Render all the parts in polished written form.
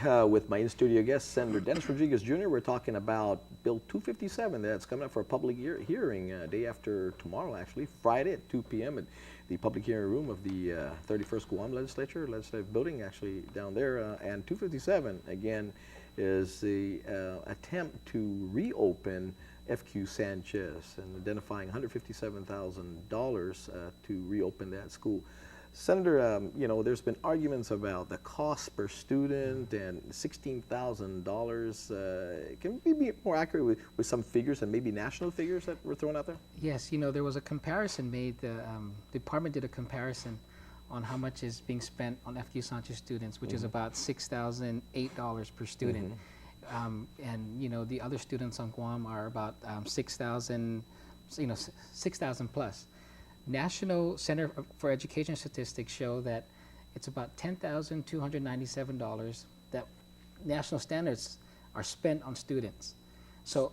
with my in-studio guest, Senator Dennis Rodriguez Jr. We're talking about Bill 257 that's coming up for a public hearing day after tomorrow, actually, Friday at 2 p.m. at the public hearing room of the 31st KUAM Legislative Building, actually down there. And 257, again, is the attempt to reopen FQ Sanchez and identifying $157,000 to reopen that school. Senator, you know, there's been arguments about the cost per student and $16,000. Can we be more accurate with some figures and maybe national figures that were thrown out there? Yes, you know, there was a comparison made. The department did a comparison on how much is being spent on FQ Sanchez students, which is about $6,008 per student. And, you know, the other students on Guam are about 6,000, you know, 6,000 plus. National Center for Education Statistics show that it's about $10,297 that national standards are spent on students. So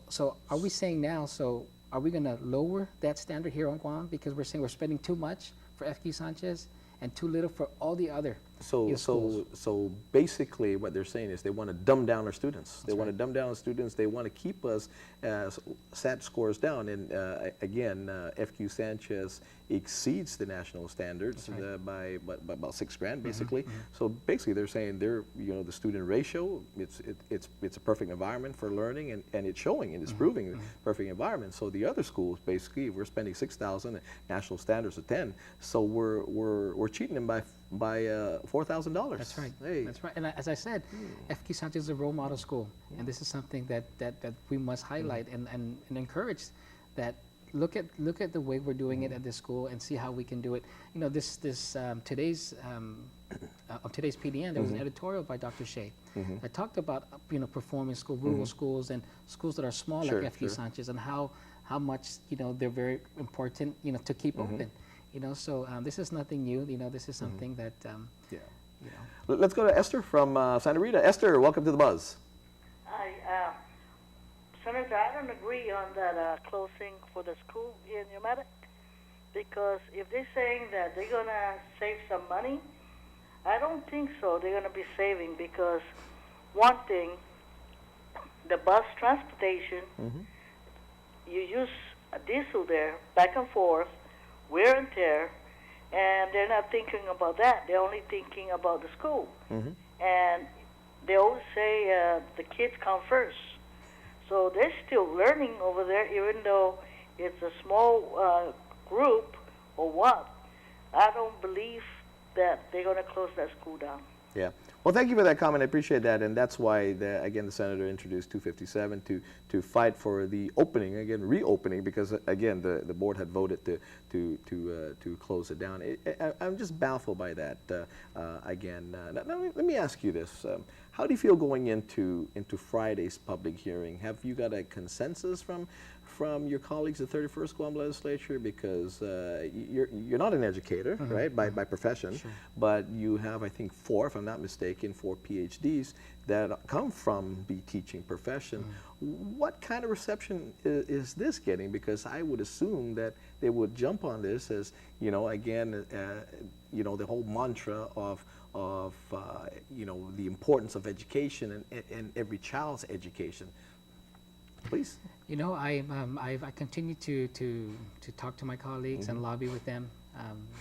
are we saying now, so are we going to lower that standard here on Guam because we're saying we're spending too much for FQ Sanchez and too little for all the other schools? So basically what they're saying is they want to dumb down our students. They want to dumb down our students. They want to keep us SAT scores down. And again, FQ Sanchez exceeds the national standards by about $6,000 basically. So basically they're saying they're, you know, the student ratio, it's a perfect environment for learning, and it's showing and it's proving the perfect environment. So the other schools, basically, we're spending $6,000 and national standards of 10. So we're cheating them by $4,000. That's right. Hey. That's right. And as I said, FQ Sanchez is a role model school, and this is something that we must highlight and encourage. That look at the way we're doing it at this school and see how we can do it. You know, today's PDN, there was an editorial by Dr. Shea that talked about, you know, performing school, rural schools and schools that are small like FQ Sanchez, and how much, you know, they're very important, you know, to keep open. You know, so this is nothing new. You know, this is something that, you know. Let's go to Esther from Santa Rita. Esther, welcome to the Buzz. Hi, Senator, I don't agree on that closing for the school here in Pneumatic, because if they're saying that they're going to save some money, I don't think so. They're going to be saving, because one thing, the bus transportation, you use a diesel there, back and forth, wear and tear, and they're not thinking about that. They're only thinking about the school. And they always say the kids come first. So they're still learning over there, even though it's a small group or what. I don't believe that they're going to close that school down. Yeah. Well, thank you for that comment. I appreciate that, and that's why, again, the senator introduced 257 to fight for the opening, again, reopening, because again, the board had voted to close it down. I'm just baffled by that. Again, let me ask you this: how do you feel going into Friday's public hearing? Have you got a consensus from your colleagues at 31st KUAM Legislature? Because you're not an educator, right, by profession, but you have, I think, four, if I'm not mistaken, 4 PhDs that come from the teaching profession. What kind of reception is this getting? Because I would assume that they would jump on this as, you know, again, you know, the whole mantra of you know, the importance of education and every child's education. Please. You know, I continue to talk to my colleagues and lobby with them,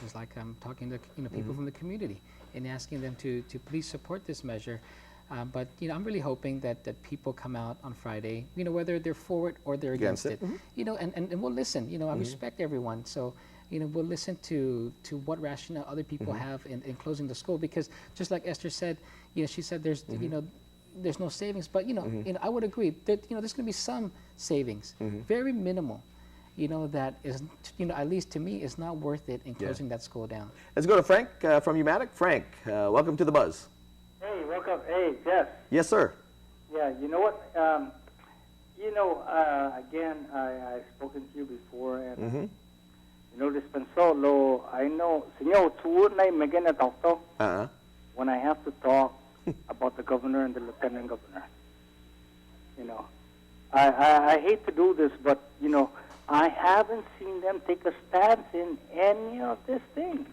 just like I'm talking to, you know, people from the community and asking them to please support this measure. But, you know, I'm really hoping that people come out on Friday, you know, whether they're for it or they're against it. You know, and we'll listen. You know, I respect everyone. So, you know, we'll listen to what rationale other people have in closing the school, because just like Esther said, you know, she said there's, you know, there's no savings, but, you know, I would agree that, you know, there's going to be some savings, very minimal, you know, that is, you know, at least to me, is not worth it in closing that school down. Let's go to Frank from Pneumatic. Frank, welcome to the Buzz. Hey, welcome. Hey, Jess. Yes, sir. Yeah, you know what? You know, again, I've spoken to you before, and you know, dispensó lo, I know, señor, tuwod na magana talk to when I have to talk about the governor and the lieutenant governor. You know, I hate to do this, but, you know, I haven't seen them take a stance in any of this thing.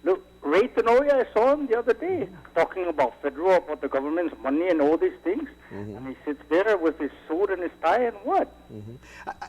Look, Ray Tenoria, I saw him the other day talking about federal, about the government's money and all these things. And he sits there with his suit and his tie and what?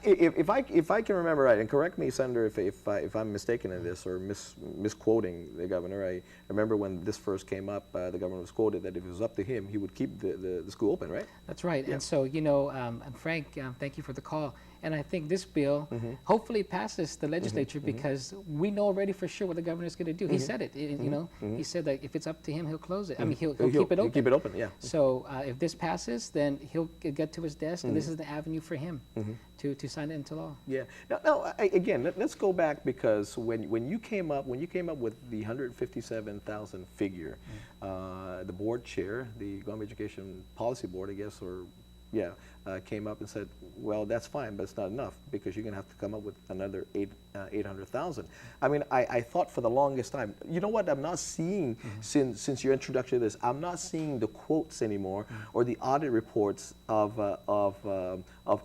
If I can remember right, and correct me, Senator, if I'm mistaken in this or misquoting the governor, I remember when this first came up, the governor was quoted that if it was up to him, he would keep the school open, right? That's right. And so, you know, and Frank, thank you for the call. And I think this bill hopefully passes the legislature because we know already for sure what the governor is going to do. He said it, you know. He said that if it's up to him, he'll close it. I mean, he'll keep it open. He'll keep it open, yeah. So if this passes, then he'll get to his desk, and this is the avenue for him to sign it into law. Yeah. Now again, let's go back because when you came up with the 157,000 figure, the board chair, the Guam Education Policy Board, I guess, came up and said, well, that's fine, but it's not enough because you're going to have to come up with another 800,000. I mean, I thought for the longest time, you know what, I'm not seeing, since your introduction to this, I'm not seeing the quotes anymore or the audit reports of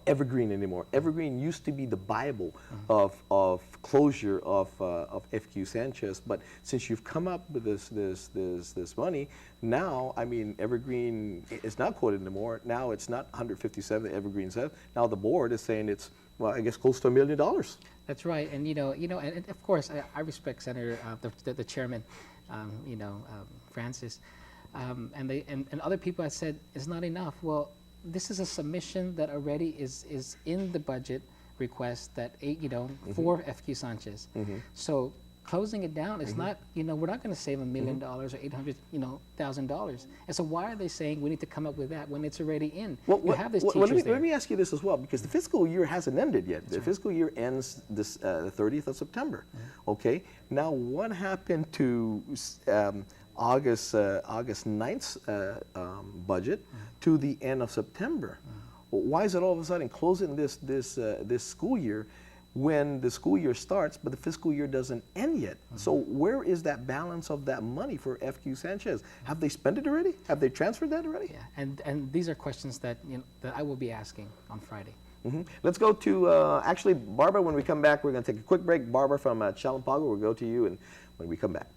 Evergreen anymore. Evergreen used to be the Bible of closure of FQ Sanchez, but since you've come up with this money, now, I mean, Evergreen is not quoted anymore. Now it's not 157 that Evergreen says. Now the board is saying it's, well, I guess close to $1 million. That's right, and and of course I respect Senator the chairman, Francis, and other people have said it's not enough. Well, this is a submission that already is in the budget request that for FQ Sanchez. So closing it down is not, we're not going to save $1 million or $800,000. And so why are they saying we need to come up with that when it's already in? You have this teachers there. Let me ask you this as well, because the fiscal year hasn't ended yet. The fiscal year ends this the 30th of September. Okay. Now, what happened to August 9th's budget to the end of September? Why is it all of a sudden closing this school year when the school year starts, but the fiscal year doesn't end yet? So where is that balance of that money for FQ Sanchez? Have they spent it already? Have they transferred that already? Yeah, and these are questions that that I will be asking on Friday. Let's go to actually Barbara. When we come back, we're going to take a quick break. Barbara from Chalampago, we'll go to you, and when we come back.